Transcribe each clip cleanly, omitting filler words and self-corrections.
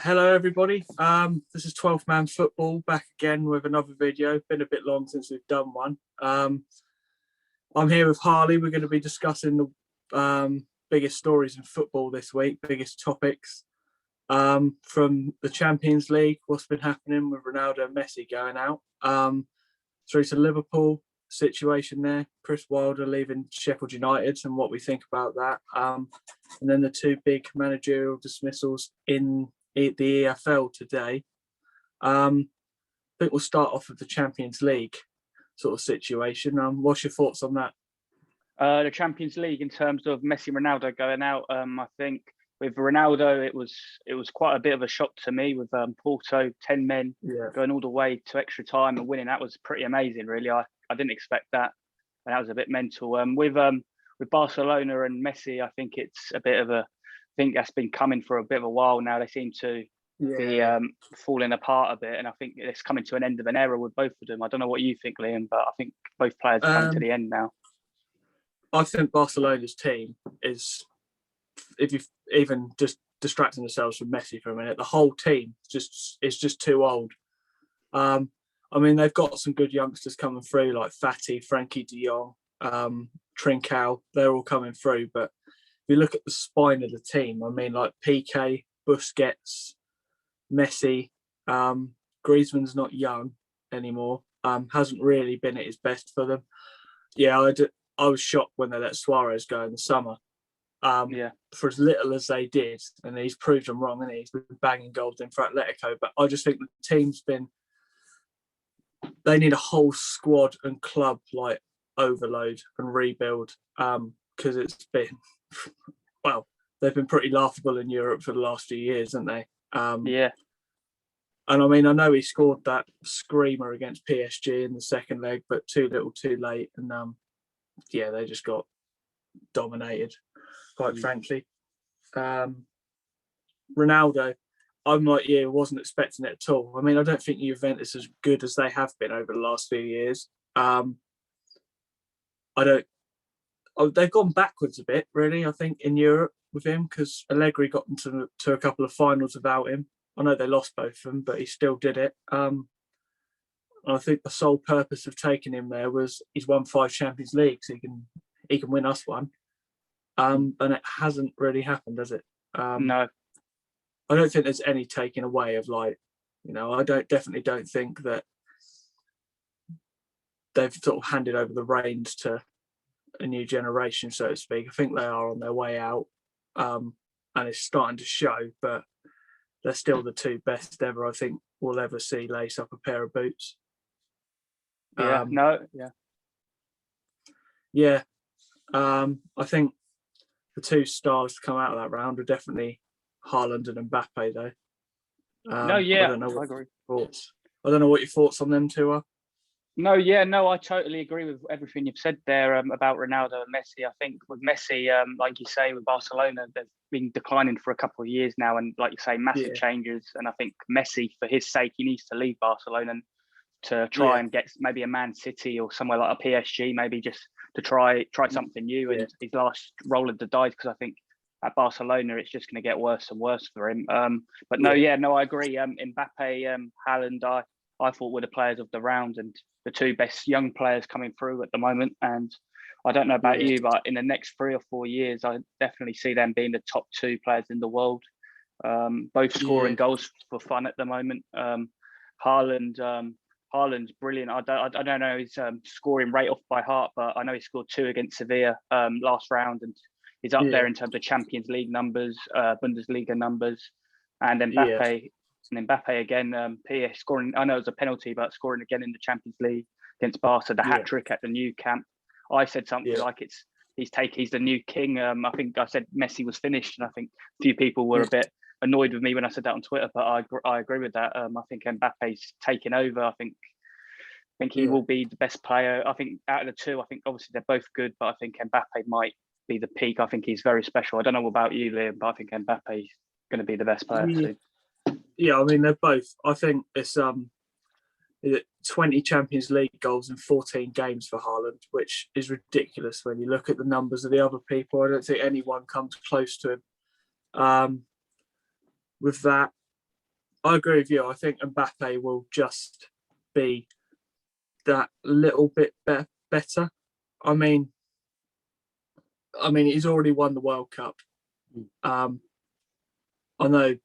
Hello, everybody. This is 12th Man Football back again with another video. Been a bit long since we've done one. I'm here with Harley. We're going to be discussing the biggest stories in football this week, biggest topics from the Champions League, what's been happening with Ronaldo and Messi going out, through to Liverpool situation there, Chris Wilder leaving Sheffield United and what we think about that, and then the two big managerial dismissals in the EFL today. I think we'll start off with the Champions League sort of situation. What's your thoughts on that? The Champions League in terms of Messi and Ronaldo going out. I think with Ronaldo, it was quite a bit of a shock to me with Porto, 10 men going all the way to extra time and winning. That was pretty amazing, really. I didn't expect that. And that was a bit mental. With Barcelona and Messi, I think it's a bit of a I think that's been coming for a bit of a while now. They seem to be falling apart a bit, and I think it's coming to an end of an era with both of them. I don't know what you think, Liam, but I think both players are coming to the end now. I think Barcelona's team is, if you even just distracting themselves from Messi for a minute, the whole team is just too old. I mean, they've got some good youngsters coming through, like Fati, Frankie de Jong, Trincao. They're all coming through, but if you look at the spine of the team, I mean, like Piqué, Busquets, Messi, Griezmann's not young anymore. Hasn't really been at his best for them. Yeah, I was shocked when they let Suarez go in the summer. For as little as they did, and he's proved them wrong, and he's been banging goals in for Atletico. But I just think the team's they need a whole squad and club like overload and rebuild, because it's been, well, they've been pretty laughable in Europe for the last few years, haven't they? And I mean, I know he scored that screamer against PSG in the second leg, but too little, too late, and they just got dominated, quite frankly. Ronaldo, I'm like you, wasn't expecting it at all. I mean, I don't think Juventus as good as they have been over the last few years. They've gone backwards a bit, really, I think, in Europe with him, because Allegri got into to a couple of finals without him. I know they lost both of them, but he still did it. I think the sole purpose of taking him there was he's won 5 Champions Leagues. He can win us one. And it hasn't really happened, has it? No. I don't think there's any taking away of, like, I definitely don't think that they've sort of handed over the reins to a new generation, so to speak. I think they are on their way out, and it's starting to show, but they're still the two best ever I think we'll ever see lace up a pair of boots. I think the two stars to come out of that round are definitely Haaland and Mbappe, though. I agree. I don't know what your thoughts on them two are. I totally agree with everything you've said there about Ronaldo and Messi. I think with Messi, like you say, with Barcelona, they've been declining for a couple of years now, and like you say, massive changes. And I think Messi, for his sake, he needs to leave Barcelona and to try and get maybe a Man City or somewhere like a PSG, maybe just to try something new. And his last roll of the dice, because I think at Barcelona it's just going to get worse and worse for him. I agree. Mbappe, Haaland, I thought were the players of the round and the two best young players coming through at the moment. And I don't know about you, but in the next 3 or 4 years, I definitely see them being the top 2 players in the world, both scoring goals for fun at the moment. Haaland's brilliant. I don't know his scoring rate off by heart, but I know he scored 2 against Sevilla last round, and he's up there in terms of Champions League numbers, Bundesliga numbers, and Mbappe. And Mbappe again, PS scoring. I know it was a penalty, but scoring again in the Champions League against Barca, the hat trick at the new camp. I said something like he's the new king. I think I said Messi was finished, and I think a few people were a bit annoyed with me when I said that on Twitter, but I agree with that. I think Mbappe's taken over. I think he will be the best player. I think out of the two, I think obviously they're both good, but I think Mbappe might be the peak. I think he's very special. I don't know about you, Liam, but I think Mbappe's going to be the best player too. Yeah, I mean, they're both. I think it's 20 Champions League goals in 14 games for Haaland, which is ridiculous when you look at the numbers of the other people. I don't think anyone comes close to him. With that, I agree with you. I think Mbappe will just be that little bit better. I mean, he's already won the World Cup. I know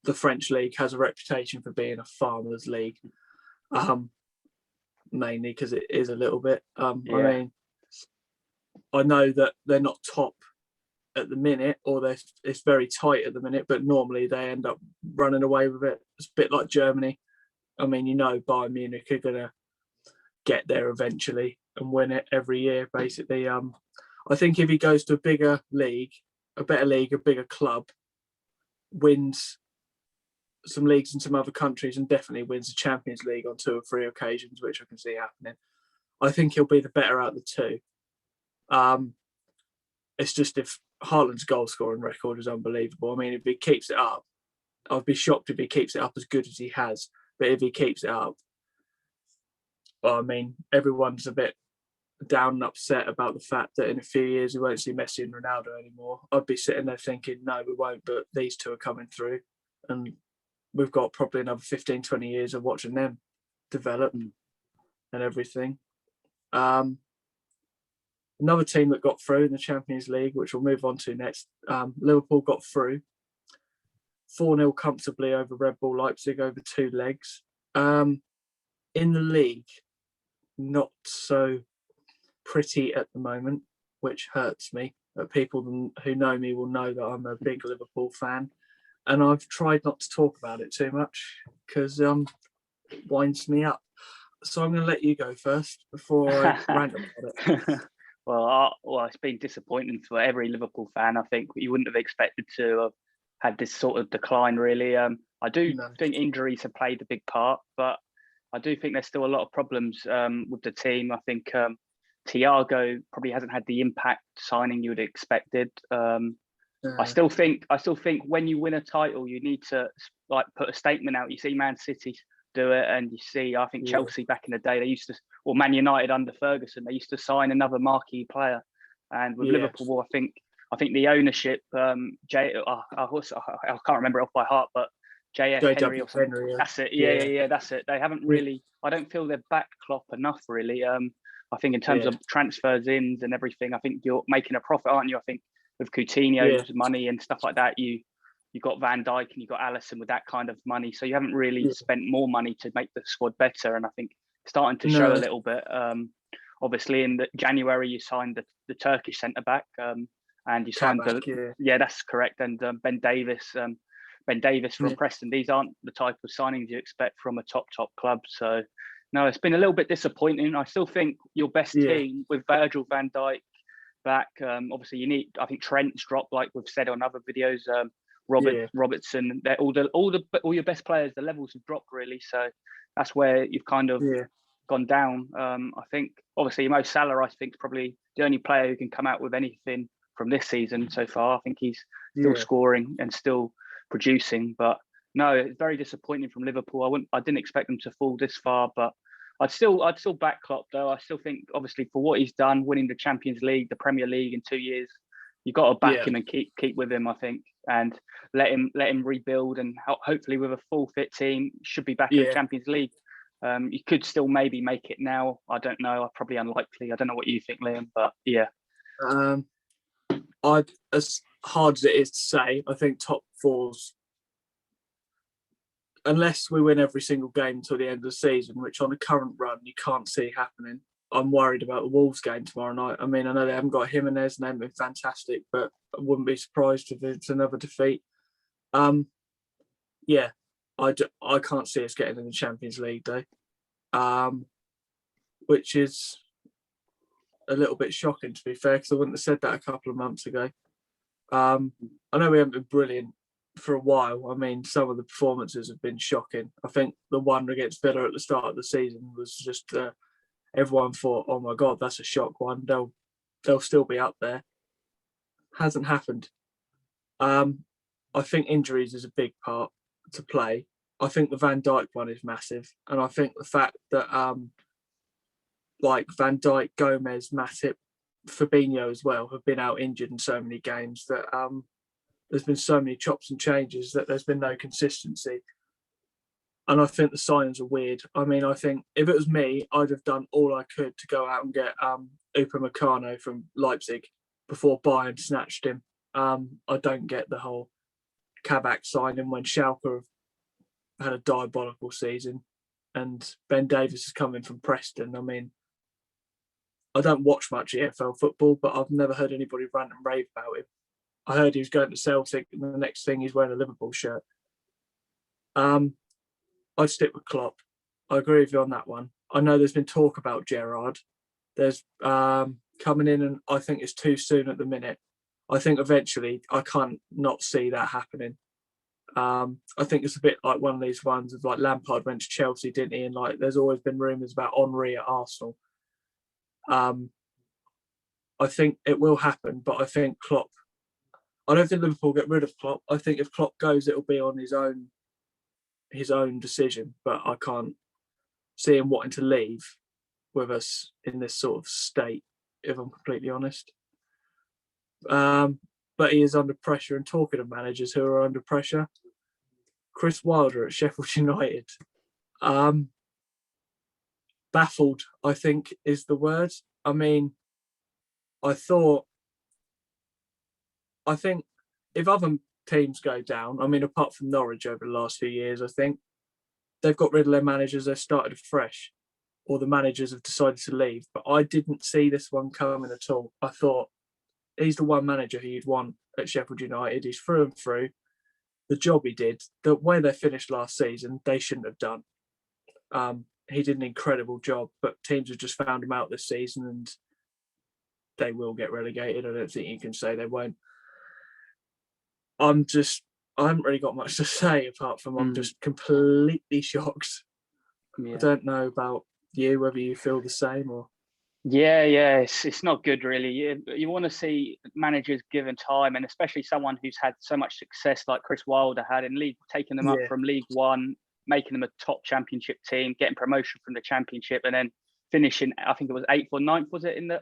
the French league has a reputation for being a farmers' league, mainly because it is a little bit. I mean, I know that they're not top at the minute, or it's very tight at the minute, but normally they end up running away with it. It's a bit like Germany. I mean, Bayern Munich are going to get there eventually and win it every year, basically. I think if he goes to a bigger league, a better league, a bigger club, wins some leagues in some other countries, and definitely wins the Champions League on 2 or 3 occasions, which I can see happening, I think he'll be the better out of the two. It's just if Haaland's goal scoring record is unbelievable. I mean, if he keeps it up, I'd be shocked if he keeps it up as good as he has. But if he keeps it up, well, I mean, everyone's a bit down and upset about the fact that in a few years we won't see Messi and Ronaldo anymore. I'd be sitting there thinking, no, we won't, but these two are coming through. And we've got probably another 15, 20 years of watching them develop and everything. Another team that got through in the Champions League, which we'll move on to next, Liverpool got through 4-0 comfortably over Red Bull Leipzig over 2 legs. In the league, not so pretty at the moment, which hurts me. But people who know me will know that I'm a big Liverpool fan, and I've tried not to talk about it too much because it winds me up. So I'm going to let you go first before I rant about it. Well, it's been disappointing for every Liverpool fan. I think you wouldn't have expected to have had this sort of decline, really. I do think injuries have played a big part, but I do think there's still a lot of problems with the team. I think Thiago probably hasn't had the impact signing you would have expected. I still think when you win a title, you need to put a statement out. You see Man City do it, and you see, I think Chelsea back in the day, they used to, or Man United under Ferguson, they used to sign another marquee player. And with Liverpool, I think the ownership, I can't remember it off by heart, but JF Henry or something. Henry, that's it. Yeah, that's it. They haven't really. I don't feel they've backed Klopp enough, really. I think in terms of transfers ins and everything, I think you're making a profit, aren't you? I think with Coutinho's money and stuff like that, you got Van Dijk and you got Alisson with that kind of money, so you haven't really spent more money to make the squad better. And I think it's starting to show a little bit. Obviously, in January you signed the Turkish centre back, and you signed that's correct, and Ben Davis from Preston. These aren't the type of signings you expect from a top club. So no, it's been a little bit disappointing. I still think your best team with Virgil van Dijk back. Obviously, you need. I think Trent's dropped, like we've said on other videos. Robertson, all your best players, the levels have dropped really. So that's where you've kind of gone down. I think obviously Mo Salah, I think, is probably the only player who can come out with anything from this season so far. I think he's still scoring and still producing. But no, it's very disappointing from Liverpool. I didn't expect them to fall this far, but I'd still back Klopp though. I still think obviously for what he's done, winning the Champions League, the Premier League in 2 years, you've got to back him and keep with him, I think, and let him rebuild, and hopefully with a full fit team, should be back in the Champions League. You could still maybe make it now. I don't know. Probably unlikely. I don't know what you think, Liam, but yeah. As hard as it is to say, I think top fours, unless we win every single game until the end of the season, which on the current run you can't see happening. I'm worried about the Wolves game tomorrow night. I mean, I know they haven't got Jimenez and they've been fantastic, but I wouldn't be surprised if it's another defeat. I can't see us getting in the Champions League though, which is a little bit shocking, to be fair, because I wouldn't have said that a couple of months ago. I know we haven't been brilliant for a while. I mean, some of the performances have been shocking. I think the one against Villa at the start of the season was just... everyone thought, oh my God, that's a shock one. They'll still be up there. Hasn't happened. I think injuries is a big part to play. I think the Van Dijk one is massive. And I think the fact that Van Dijk, Gomez, Matip, Fabinho as well have been out injured in so many games that there's been so many chops and changes that there's been no consistency. And I think the signings are weird. I mean, I think if it was me, I'd have done all I could to go out and get Upamecano from Leipzig before Bayern snatched him. I don't get the whole Kabak signing when Schalke had a diabolical season and Ben Davies is coming from Preston. I mean, I don't watch much EFL football, but I've never heard anybody rant and rave about him. I heard he was going to Celtic, and the next thing he's wearing a Liverpool shirt. I'd stick with Klopp. I agree with you on that one. I know there's been talk about Gerrard. There's coming in, and I think it's too soon at the minute. I think eventually I can't not see that happening. I think it's a bit like one of these ones of like Lampard went to Chelsea, didn't he? And like there's always been rumours about Henry at Arsenal. I think it will happen, but I think Klopp. I don't think Liverpool get rid of Klopp. I think if Klopp goes, it'll be on his own decision. But I can't see him wanting to leave with us in this sort of state, if I'm completely honest. But he is under pressure. And talking of managers who are under pressure, Chris Wilder at Sheffield United. Baffled, I think, is the word. I mean, I think if other teams go down, I mean, apart from Norwich over the last few years, I think they've got rid of their managers, they've started afresh, or the managers have decided to leave. But I didn't see this one coming at all. I thought he's the one manager who you'd want at Sheffield United. He's through and through. The job he did, the way they finished last season, they shouldn't have done. He did an incredible job, but teams have just found him out this season and they will get relegated. I don't think you can say they won't. I haven't really got much to say apart from I'm just completely shocked. Yeah. I don't know about you, whether you feel the same or. Yeah, it's not good really. You want to see managers given time, and especially someone who's had so much success like Chris Wilder had in league, taking them up from League One, making them a top championship team, getting promotion from the championship, and then finishing, I think it was 8th or 9th, was it in the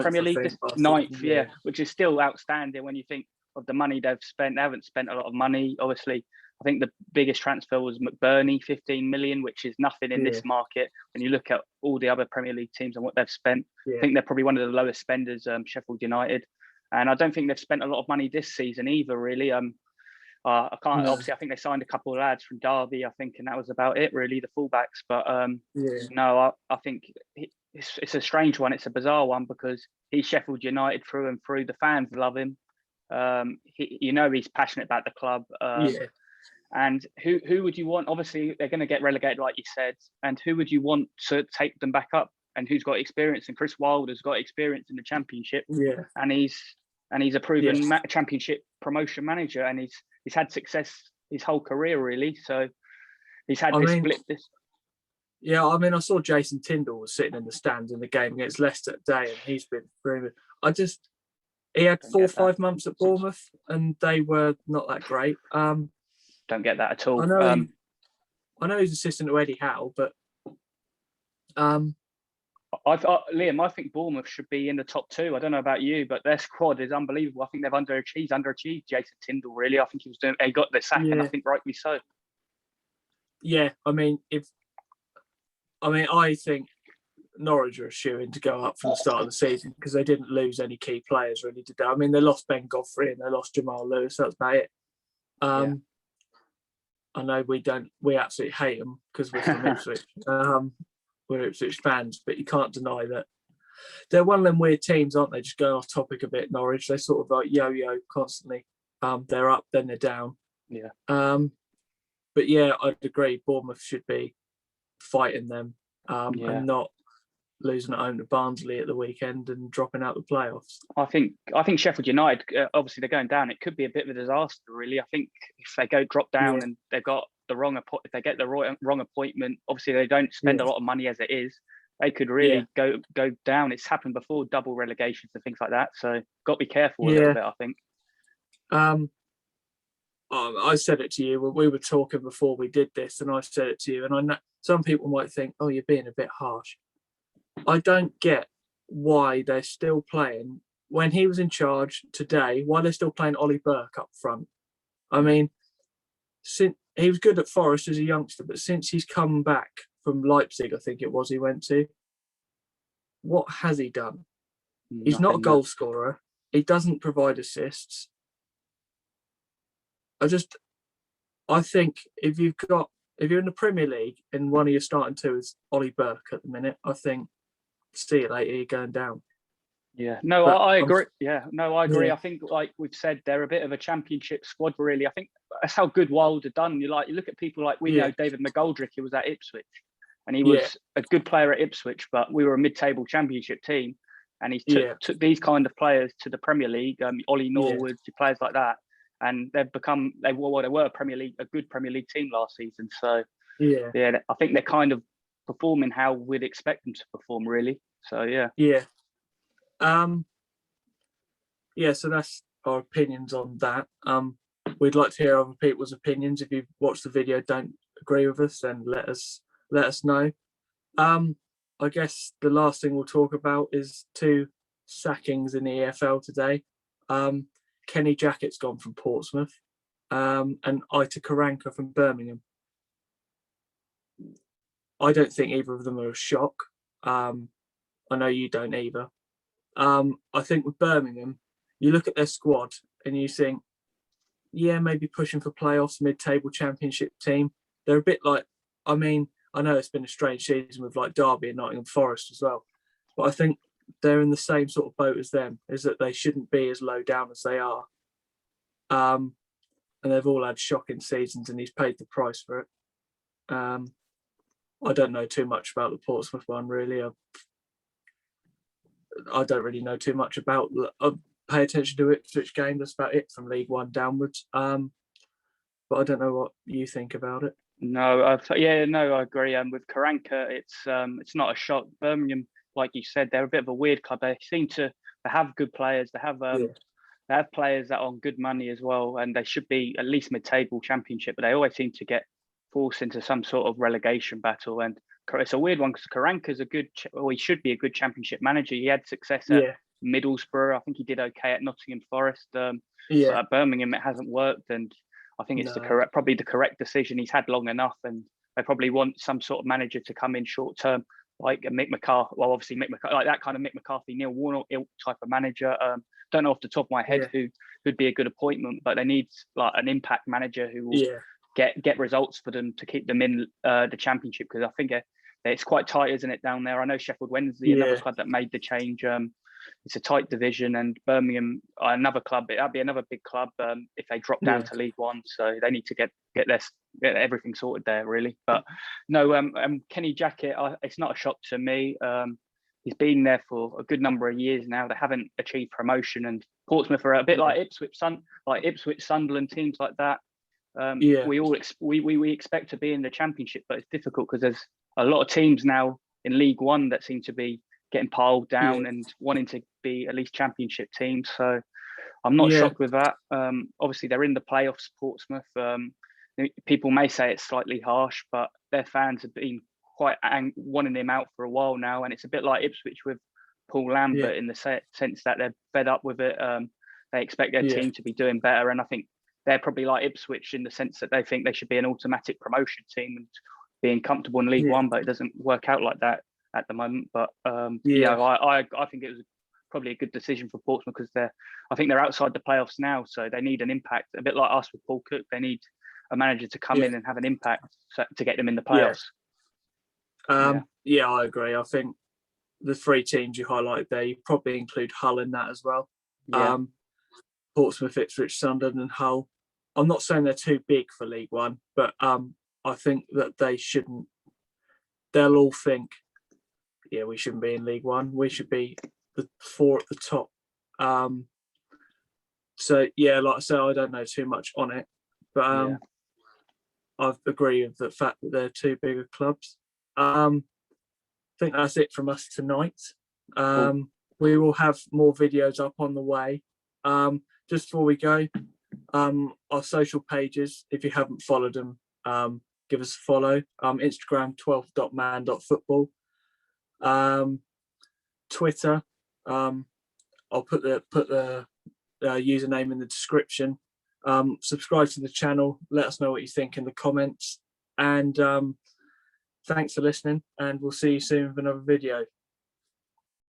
Premier League? Ninth, yeah, which is still outstanding when you think of the money they've spent. They haven't spent a lot of money, obviously. I think the biggest transfer was McBurney, 15 million, which is nothing in this market. When you look at all the other Premier League teams and what they've spent, I think they're probably one of the lowest spenders, Sheffield United. And I don't think they've spent a lot of money this season either, really. Obviously, I think they signed a couple of lads from Derby, I think, and that was about it, really, the fullbacks. But no, I think it's a strange one. It's a bizarre one because he's Sheffield United through and through. The fans love him. He's passionate about the club. And who would you want? Obviously, they're going to get relegated, like you said. And who would you want to take them back up? And who's got experience? And Chris Wilder's got experience in the Championship. Yeah. And he's a proven Championship promotion manager. And he's had success his whole career, really. So he's had this. Yeah, I mean, I saw Jason Tindall was sitting in the stands in the game against Leicester today, and he's been proven. He had 4 or 5 months at Bournemouth, and they were not that great. Don't get that at all. I know he's assistant to Eddie Howe, but Liam, I think Bournemouth should be in the top 2. I don't know about you, but their squad is unbelievable. I think they've underachieved Jason Tindall. Really, I think he got the sack, and I think rightly so. Yeah, I think Norwich are a shoo-in to go up from the start of the season because they didn't lose any key players, really, did they? I mean, they lost Ben Godfrey and they lost Jamal Lewis. That's about it. I know we absolutely hate them because we're from Ipswich. We're Ipswich fans, but you can't deny that they're one of them weird teams, aren't they? Just going off topic a bit, Norwich. They sort of like yo-yo constantly. They're up, then they're down. Yeah. But yeah, I'd agree. Bournemouth should be fighting them and not losing at home to Barnsley at the weekend and dropping out the playoffs. I think Sheffield United, obviously they're going down. It could be a bit of a disaster, really. I think if they drop down and they've got the wrong if they get the wrong appointment, obviously they don't spend a lot of money as it is. They could really go down. It's happened before, double relegations and things like that. So got to be careful a little bit, I think. I said it to you when we were talking before we did this, and I said it to you. And I know some people might think, "Oh, you're being a bit harsh." I don't get why they're still playing when he was in charge today. Why they're still playing Ollie Burke up front? I mean, he was good at Forest as a youngster, but since he's come back from Leipzig, I think it was he went to, what has he done? He's not a goal scorer. He doesn't provide assists. I think if you're in the Premier League and one of your starting two is Ollie Burke at the minute, I think see you later, you're going down. Yeah, no, I agree. I agree. Yeah. I think, like we've said, they're a bit of a championship squad, really. I think that's how good Wilder done. You look at people like we know David McGoldrick, who was at Ipswich, and he was a good player at Ipswich, but we were a mid-table championship team, and he took these kind of players to the Premier League. Ollie Norwood, players like that, and they were a good Premier League team last season. So I think they're kind of performing how we'd expect them to perform, really. So so that's our opinions on that. We'd like to hear other people's opinions. If you've watched the video, don't agree with us, then let us know. I guess the last thing we'll talk about is 2 sackings in the EFL today. Kenny Jackett's gone from Portsmouth, and Jackett and Karanka from Birmingham. I don't think either of them are a shock. I know you don't either. I think with Birmingham, you look at their squad and you think, maybe pushing for playoffs, mid-table championship team. They're a bit like, I know it's been a strange season with like Derby and Nottingham Forest as well, but I think they're in the same sort of boat as them, is that they shouldn't be as low down as they are. And they've all had shocking seasons and he's paid the price for it. I don't know too much about the Portsmouth one, really. I don't really know too much about. I pay attention to Ipswich game. That's about it from League One downwards. But I don't know what you think about it. No, I agree. With Karanka, it's not a shock. Birmingham, like you said, they're a bit of a weird club. They seem to have good players. They have players that are on good money as well, and they should be at least mid-table championship. But they always seem to get forced into some sort of relegation battle. And it's a weird one because Karanka's he should be a good championship manager. He had success at Middlesbrough. I think he did okay at Nottingham Forest. But at Birmingham, it hasn't worked, and I think it's probably the correct decision. He's had long enough, and they probably want some sort of manager to come in short term, like a Mick McCarthy. Well, obviously Mick McCarthy, like that kind of Mick McCarthy, Neil Warnock type of manager. Don't know off the top of my head who'd be a good appointment, but they need like an impact manager who will get results for them to keep them in the championship, because I think it's quite tight, isn't it, down there? I know Sheffield Wednesday, another club that made the change. It's a tight division, and Birmingham, another club. That'd be another big club if they drop down to League One. So they need to get everything sorted there, really. But no, Kenny Jackett, it's not a shock to me. He's been there for a good number of years now. They haven't achieved promotion, and Portsmouth are a bit like Ipswich, Sunderland, teams like that. We expect to be in the championship, but it's difficult because there's a lot of teams now in League One that seem to be getting piled down and wanting to be at least championship teams. So I'm not shocked with that. Obviously, they're in the playoffs, Portsmouth. People may say it's slightly harsh, but their fans have been quite wanting him out for a while now. And it's a bit like Ipswich with Paul Lambert in the sense that they're fed up with it. They expect their team to be doing better. And I think they're probably like Ipswich in the sense that they think they should be an automatic promotion team and being comfortable in League One, but it doesn't work out like that at the moment. But I think it was probably a good decision for Portsmouth because I think they're outside the playoffs now, so they need an impact. A bit like us with Paul Cook, they need a manager to come in and have an impact to get them in the playoffs. I agree. I think the 3 teams you highlighted there, you probably include Hull in that as well. Portsmouth, Ipswich, Sunderland and Hull. I'm not saying they're too big for League One, but I think that they shouldn't. They'll all think, we shouldn't be in League One. We should be the 4 at the top. So like I said, I don't know too much on it, but I agree with the fact that they're 2 bigger clubs. I think that's it from us tonight. We will have more videos up on the way. Just before we go, our social pages, if you haven't followed them, give us a follow. Instagram 12th.man.football. Twitter, I'll put the username in the description. Subscribe to the channel. Let us know what you think in the comments. And thanks for listening. And we'll see you soon with another video.